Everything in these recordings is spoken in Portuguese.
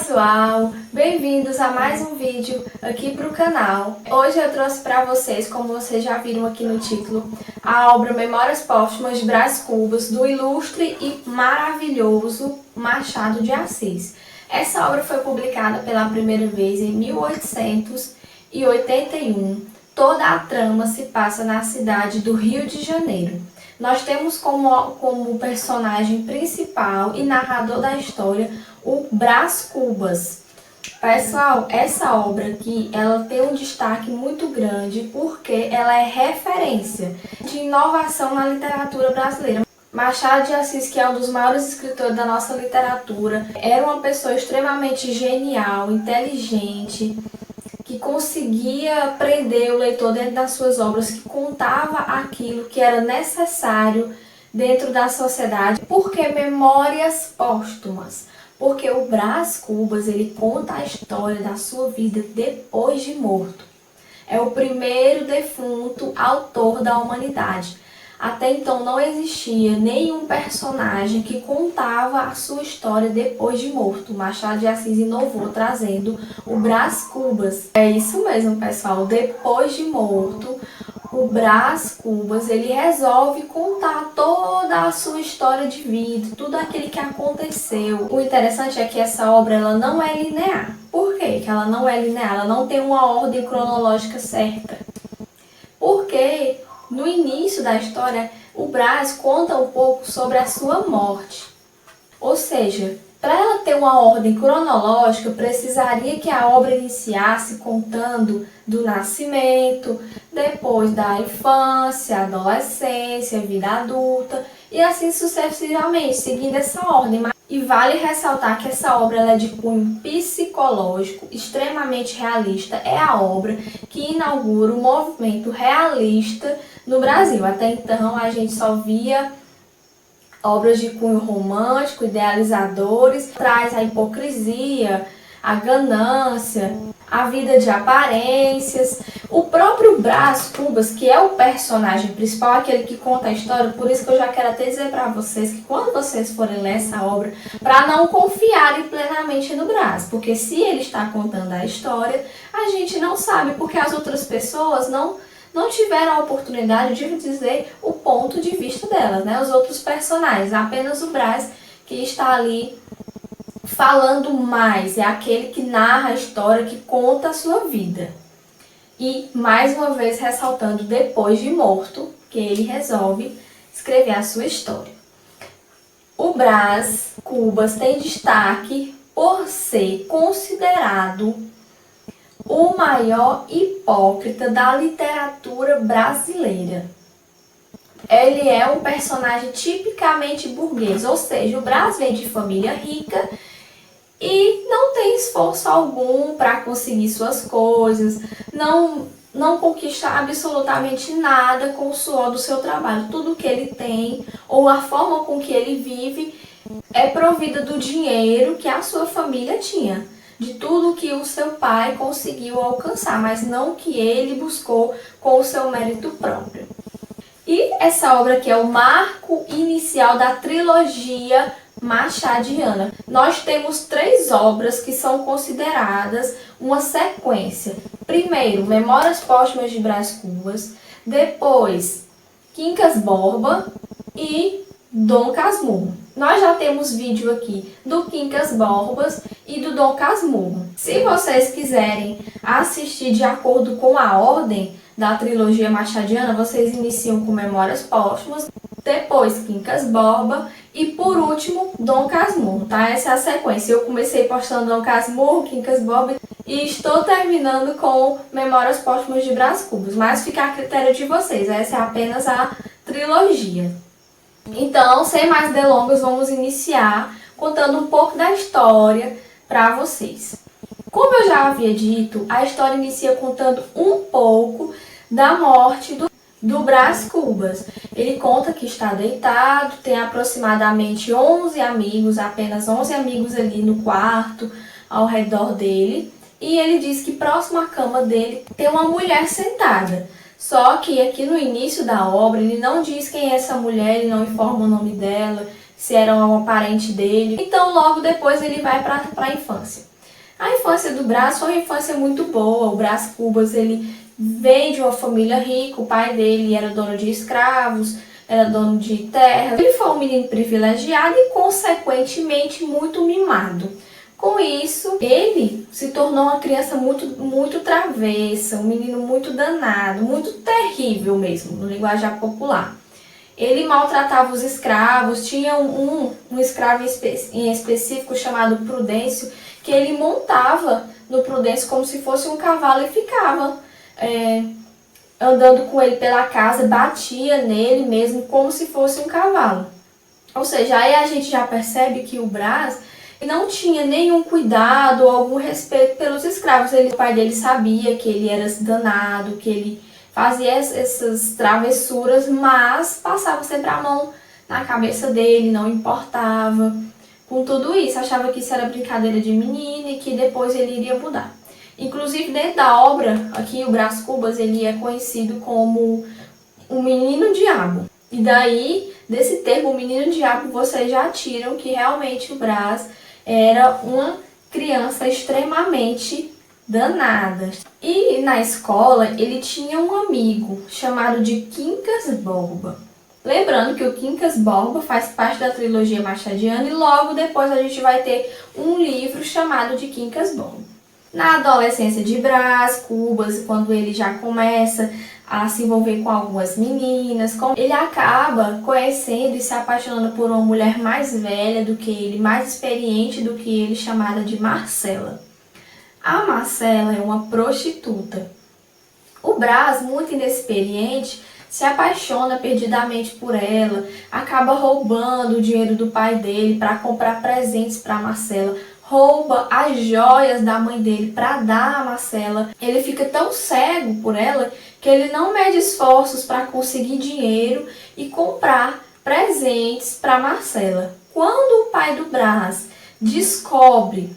pessoal, bem-vindos a mais um vídeo aqui para o canal. Hoje eu trouxe para vocês, como vocês já viram aqui no título, a obra Memórias Póstumas de Brás Cubas, do ilustre e maravilhoso Machado de Assis. Essa obra foi publicada pela primeira vez em 1881. Toda a trama se passa na cidade do Rio de Janeiro. Nós temos como personagem principal e narrador da história o Brás Cubas. Pessoal, essa obra aqui, ela tem um destaque muito grande porque ela é referência de inovação na literatura brasileira. Machado de Assis, que é um dos maiores escritores da nossa literatura, era uma pessoa extremamente genial, inteligente, que conseguia prender o leitor dentro das suas obras, que contava aquilo que era necessário dentro da sociedade. Por que Memórias Póstumas? Porque o Brás Cubas, ele conta a história da sua vida depois de morto. É o primeiro defunto autor da humanidade. Até então não existia nenhum personagem que contava a sua história depois de morto. Machado de Assis inovou trazendo o Brás Cubas. É isso mesmo, pessoal. Depois de morto, o Brás Cubas, ele resolve contar toda a sua história de vida, tudo aquilo que aconteceu. O interessante é que essa obra ela não é linear. Por quê que ela não é linear? Ela não tem uma ordem cronológica certa. Porque no início da história, o Brás conta um pouco sobre a sua morte. Ou seja, para ela ter uma ordem cronológica, precisaria que a obra iniciasse contando do nascimento, depois da infância, adolescência, vida adulta e assim sucessivamente, seguindo essa ordem. E vale ressaltar que essa obra ela é de cunho psicológico, extremamente realista. É a obra que inaugura o movimento realista no Brasil. Até então a gente só via obras de cunho romântico, idealizadores, traz a hipocrisia, a ganância, a vida de aparências. O próprio Brás Cubas, que é o personagem principal, aquele que conta a história, por isso que eu já quero até dizer para vocês que quando vocês forem ler essa obra, para não confiarem plenamente no Brás, porque se ele está contando a história, a gente não sabe, porque as outras pessoas não tiveram a oportunidade de dizer o ponto de vista delas, né? Os outros personagens, apenas o Brás que está ali falando mais, é aquele que narra a história, que conta a sua vida. E, mais uma vez, ressaltando, depois de morto, que ele resolve escrever a sua história. O Brás Cubas tem destaque por ser considerado o maior hipócrita da literatura brasileira. Ele é um personagem tipicamente burguês, ou seja, o Brás vem de família rica e não tem esforço algum para conseguir suas coisas, não conquista absolutamente nada com o suor do seu trabalho. Tudo que ele tem, ou a forma com que ele vive, é provida do dinheiro que a sua família tinha, de tudo que o seu pai conseguiu alcançar, mas não que ele buscou com o seu mérito próprio. E essa obra aqui é o marco inicial da trilogia machadiana. Nós temos 3 obras que são consideradas uma sequência. Primeiro, Memórias Póstumas de Brás Cubas, depois Quincas Borba e Dom Casmurro. Nós já temos vídeo aqui do Quincas Borbas e do Dom Casmurro. Se vocês quiserem assistir de acordo com a ordem da trilogia machadiana, vocês iniciam com Memórias Póstumas, depois Quincas Borba e por último Dom Casmurro, tá? Essa é a sequência. Eu comecei postando Dom Casmurro, Quincas Borba e estou terminando com Memórias Póstumas de Brás Cubas, mas fica a critério de vocês, essa é apenas a trilogia. Então, sem mais delongas, vamos iniciar contando um pouco da história para vocês. Como eu já havia dito, a história inicia contando um pouco da morte do Brás Cubas. Ele conta que está deitado, tem aproximadamente 11 amigos, apenas 11 amigos ali no quarto, ao redor dele. E ele diz que próximo à cama dele tem uma mulher sentada. Só que aqui no início da obra ele não diz quem é essa mulher, ele não informa o nome dela, se era uma parente dele. Então logo depois ele vai para a infância. A infância do Brás foi uma infância muito boa. O Brás Cubas, ele veio de uma família rica, o pai dele era dono de escravos, era dono de terra. Ele foi um menino privilegiado e, consequentemente, muito mimado. Com isso, ele se tornou uma criança muito travessa, um menino muito danado, muito terrível mesmo, no linguajar popular. Ele maltratava os escravos, tinha um escravo em específico chamado Prudêncio, que ele montava no Prudêncio como se fosse um cavalo e ficava andando com ele pela casa, batia nele mesmo como se fosse um cavalo. Ou seja, aí a gente já percebe que o Brás não tinha nenhum cuidado ou algum respeito pelos escravos. O pai dele sabia que ele era danado, que ele fazia essas travessuras, mas passava sempre a mão na cabeça dele, não importava com tudo isso. Achava que isso era brincadeira de menino e que depois ele iria mudar. Inclusive, dentro da obra, aqui o Brás Cubas, ele é conhecido como um menino diabo. E daí, desse termo, menino diabo, vocês já tiram que realmente o Brás era uma criança extremamente danada. E na escola, ele tinha um amigo chamado de Quincas Borba. Lembrando que o Quincas Borba faz parte da trilogia machadiana e logo depois a gente vai ter um livro chamado de Quincas Borba. Na adolescência de Brás Cubas, quando ele já começa a se envolver com algumas meninas, ele acaba conhecendo e se apaixonando por uma mulher mais velha do que ele, mais experiente do que ele, chamada de Marcela. A Marcela é uma prostituta. O Brás, muito inexperiente, se apaixona perdidamente por ela, acaba roubando o dinheiro do pai dele para comprar presentes para Marcela, rouba as joias da mãe dele para dar a Marcela. Ele fica tão cego por ela que ele não mede esforços para conseguir dinheiro e comprar presentes para Marcela. Quando o pai do Brás descobre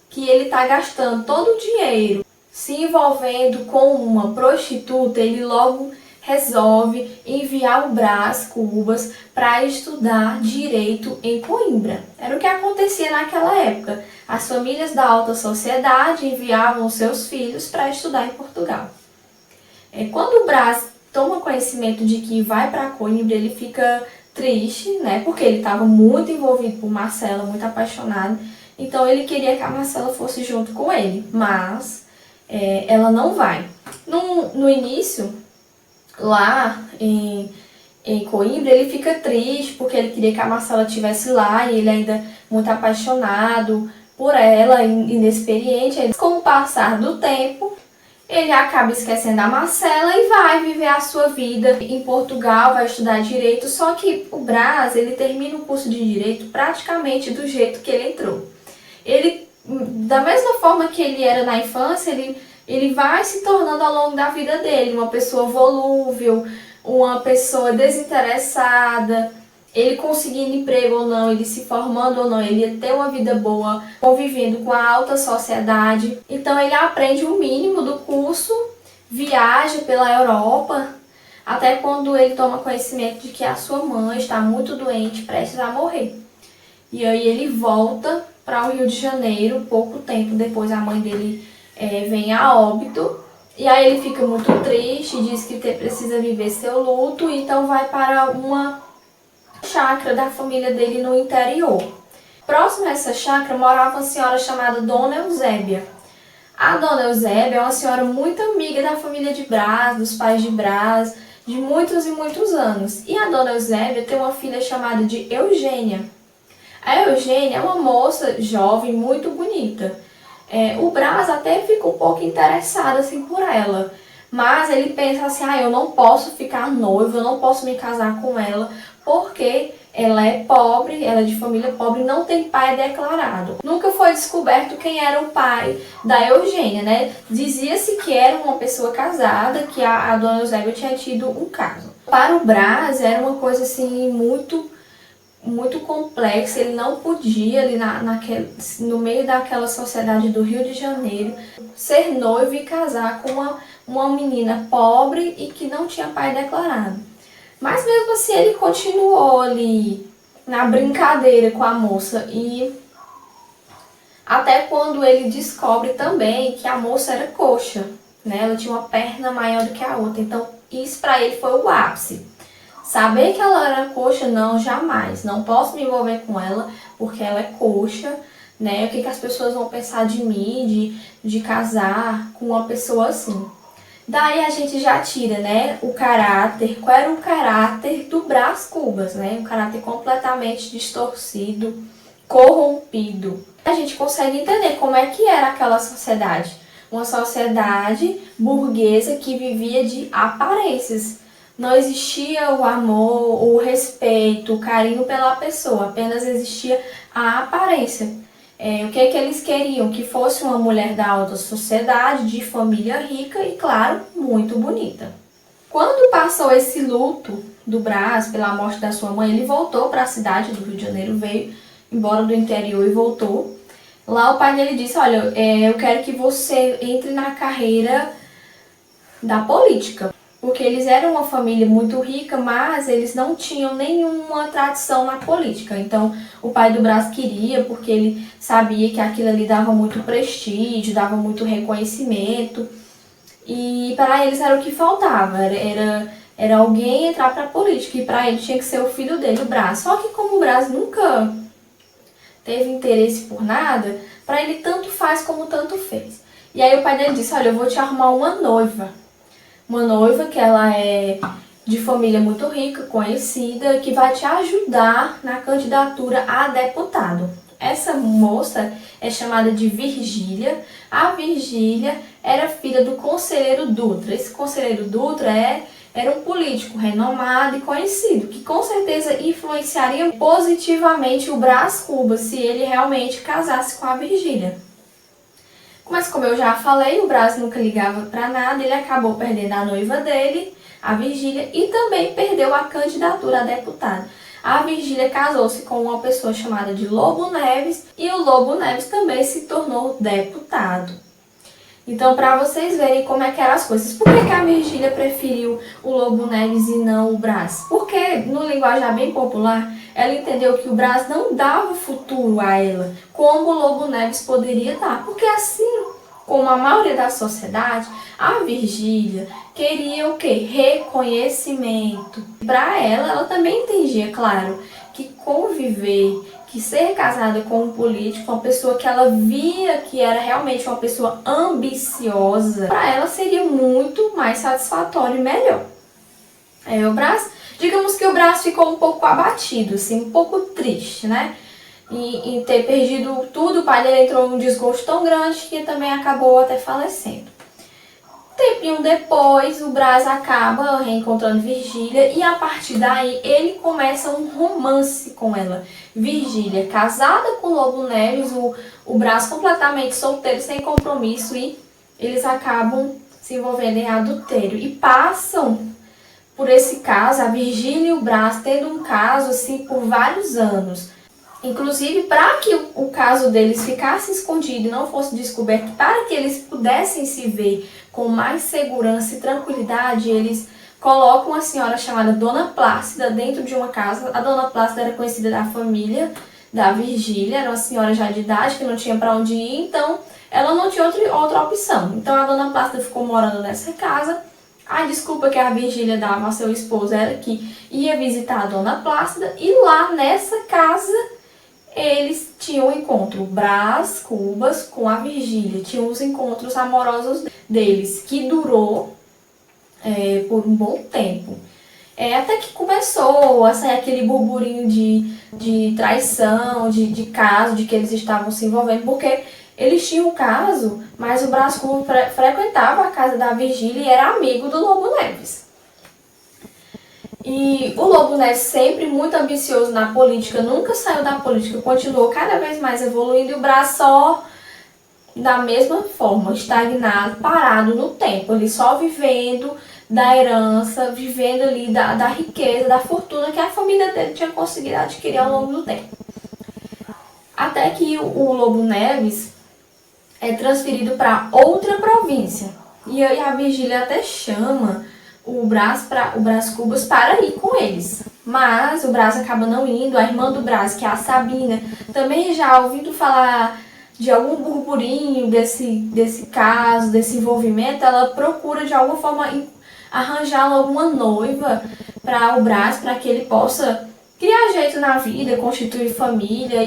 que ele está gastando todo o dinheiro se envolvendo com uma prostituta, ele logo resolve enviar o Brás Cubas para estudar direito em Coimbra. Era o que acontecia naquela época. As famílias da alta sociedade enviavam seus filhos para estudar em Portugal. Quando o Brás toma conhecimento de que vai para Coimbra, ele fica triste, né? Porque ele estava muito envolvido por Marcela, muito apaixonado. Então ele queria que a Marcela fosse junto com ele, mas ela não vai. No início, lá em Coimbra, ele fica triste porque ele queria que a Marcela estivesse lá e ele ainda muito apaixonado por ela, inexperiente. Com o passar do tempo, ele acaba esquecendo a Marcela e vai viver a sua vida em Portugal, vai estudar Direito, só que o Brás, ele termina o curso de Direito praticamente do jeito que ele entrou. Ele, da mesma forma que ele era na infância, ele vai se tornando ao longo da vida dele uma pessoa volúvel, uma pessoa desinteressada. Ele conseguindo emprego ou não, ele se formando ou não, ele ia ter uma vida boa, convivendo com a alta sociedade. Então ele aprende o mínimo do curso, viaja pela Europa, até quando ele toma conhecimento de que a sua mãe está muito doente, prestes a morrer. E aí ele volta para o Rio de Janeiro, pouco tempo depois a mãe dele vem a óbito. E aí ele fica muito triste, diz que precisa viver seu luto, então vai para uma chácara da família dele no interior. Próximo a essa chácara morava uma senhora chamada Dona Eusébia. A Dona Eusébia é uma senhora muito amiga da família de Brás, dos pais de Brás, de muitos e muitos anos. E a Dona Eusébia tem uma filha chamada de Eugênia. A Eugênia é uma moça jovem, muito bonita. O Brás até fica um pouco interessado assim, por ela. Mas ele pensa assim, eu não posso ficar noivo, eu não posso me casar com ela, porque ela é pobre, ela é de família pobre, não tem pai declarado. Nunca foi descoberto quem era o pai da Eugênia, né? Dizia-se que era uma pessoa casada, que a Dona Eusébia tinha tido um caso. Para o Brás era uma coisa assim muito complexa, ele não podia ali no meio daquela sociedade do Rio de Janeiro ser noivo e casar com uma menina pobre e que não tinha pai declarado. Mas mesmo assim ele continuou ali na brincadeira com a moça e Até quando ele descobre também que a moça era coxa, né? Ela tinha uma perna maior do que a outra. Então, isso para ele foi o ápice. Saber que ela era coxa, não, jamais. Não posso me envolver com ela porque ela é coxa, né? O que as pessoas vão pensar de mim, de casar com uma pessoa assim. Daí a gente já tira, né, o caráter. Qual era o caráter do Brás Cubas, né? Um caráter completamente distorcido, corrompido. A gente consegue entender como é que era aquela sociedade. Uma sociedade burguesa que vivia de aparências. Não existia o amor, o respeito, o carinho pela pessoa, apenas existia a aparência. O que eles queriam? Que fosse uma mulher da alta sociedade, de família rica e, claro, muito bonita. Quando passou esse luto do Brás pela morte da sua mãe, ele voltou para a cidade do Rio de Janeiro, veio embora do interior e voltou. Lá o pai dele disse, olha, eu quero que você entre na carreira da política. Porque eles eram uma família muito rica, mas eles não tinham nenhuma tradição na política. Então, o pai do Brás queria, porque ele sabia que aquilo ali dava muito prestígio, dava muito reconhecimento. E para eles era o que faltava, era alguém entrar para a política. E para ele tinha que ser o filho dele, o Brás. Só que como o Brás nunca teve interesse por nada, para ele tanto faz como tanto fez. E aí o pai dele disse, olha, eu vou te arrumar uma noiva. Uma noiva que ela é de família muito rica, conhecida, que vai te ajudar na candidatura a deputado. Essa moça é chamada de Virgília. A Virgília era filha do conselheiro Dutra. Esse conselheiro Dutra era um político renomado e conhecido, que com certeza influenciaria positivamente o Brás Cubas se ele realmente casasse com a Virgília. Mas como eu já falei, o Brás nunca ligava para nada, ele acabou perdendo a noiva dele, a Virgília, e também perdeu a candidatura a deputado. A Virgília casou-se com uma pessoa chamada de Lobo Neves e o Lobo Neves também se tornou deputado. Então, para vocês verem como é que eram as coisas, por que a Virgília preferiu o Lobo Neves e não o Brás? Porque, no linguajar bem popular, ela entendeu que o Brás não dava futuro a ela, como o Lobo Neves poderia dar. Porque assim como a maioria da sociedade, a Virgília queria o quê? Reconhecimento. Para ela também entendia, claro, que conviver, que ser casada com um político, uma pessoa que ela via que era realmente uma pessoa ambiciosa, para ela seria muito mais satisfatório e melhor. O Brás, digamos que o Brás ficou um pouco abatido, assim, um pouco triste, né? Em ter perdido tudo, o pai dele entrou em um desgosto tão grande que também acabou até falecendo. Um tempinho depois, o Brás acaba reencontrando Virgília e a partir daí ele começa um romance com ela. Virgília casada com Lobo Neves, o Brás completamente solteiro, sem compromisso, e eles acabam se envolvendo em adultério e passam por esse caso, a Virgília e o Brás tendo um caso assim por vários anos. Inclusive, para que o caso deles ficasse escondido e não fosse descoberto, para que eles pudessem se ver com mais segurança e tranquilidade, eles colocam uma senhora chamada Dona Plácida dentro de uma casa. A Dona Plácida era conhecida da família da Virgília, era uma senhora já de idade que não tinha para onde ir, então ela não tinha outra opção. Então a Dona Plácida ficou morando nessa casa. A desculpa que a Virgília dava ao seu esposo era que ia visitar a Dona Plácida e lá nessa casa eles tinham um encontro, Brás Cubas com a Virgília, tinham os encontros amorosos deles, que durou por um bom tempo. Até que começou a sair aquele burburinho de traição, de caso, de que eles estavam se envolvendo, porque eles tinham um caso, mas o Brás Cubas frequentava a casa da Virgília e era amigo do Lobo Neves. E o Lobo Neves, sempre muito ambicioso na política, nunca saiu da política, continuou cada vez mais evoluindo, e o Brás só da mesma forma, estagnado, parado no tempo, ele só vivendo da herança, vivendo ali da riqueza, da fortuna que a família dele tinha conseguido adquirir ao longo do tempo. Até que o Lobo Neves é transferido para outra província, e aí a Virgília até chama o Brás Cubas para ir com eles. Mas o Brás acaba não indo. A irmã do Brás, que é a Sabina, também já ouvindo falar de algum burburinho desse caso, desse envolvimento, ela procura de alguma forma arranjar alguma noiva para o Brás, para que ele possa criar jeito na vida, constituir família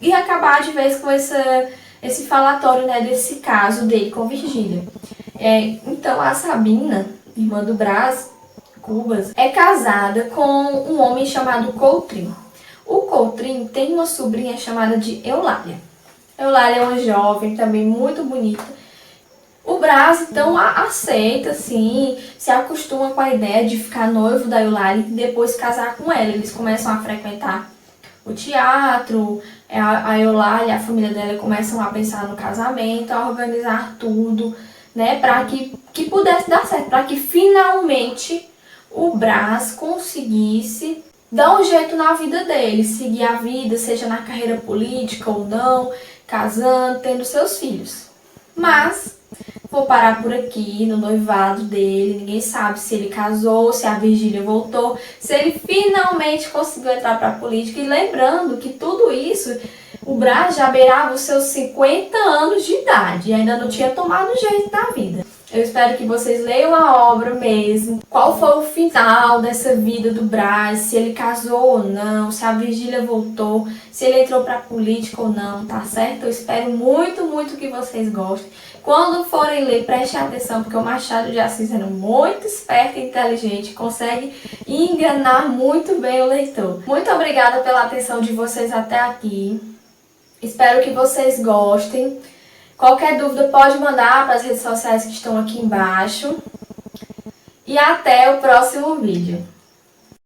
e acabar de vez com esse falatório, né, desse caso dele com Virgília. Então a Sabina, irmã do Brás Cubas, é casada com um homem chamado Coutrinho. O Coutrinho tem uma sobrinha chamada de Eulália. Eulália é uma jovem também muito bonita. O Brás, então, aceita, assim, se acostuma com a ideia de ficar noivo da Eulália e depois casar com ela. Eles começam a frequentar o teatro, a Eulália, a família dela começam a pensar no casamento, a organizar tudo, né, para que pudesse dar certo, para que finalmente o Brás conseguisse dar um jeito na vida dele, seguir a vida, seja na carreira política ou não, casando, tendo seus filhos. Mas vou parar por aqui no noivado dele, ninguém sabe se ele casou, se a Virgília voltou, se ele finalmente conseguiu entrar para a política. E lembrando que tudo isso, o Brás já beirava os seus 50 anos de idade e ainda não tinha tomado jeito na vida. Eu espero que vocês leiam a obra mesmo. Qual foi o final dessa vida do Brás, se ele casou ou não, se a Virgília voltou, se ele entrou para a política ou não, tá certo? Eu espero muito, muito que vocês gostem. Quando forem ler, prestem atenção, porque o Machado de Assis era muito esperto e inteligente, consegue enganar muito bem o leitor. Muito obrigada pela atenção de vocês até aqui. Espero que vocês gostem. Qualquer dúvida pode mandar para as redes sociais que estão aqui embaixo. E até o próximo vídeo.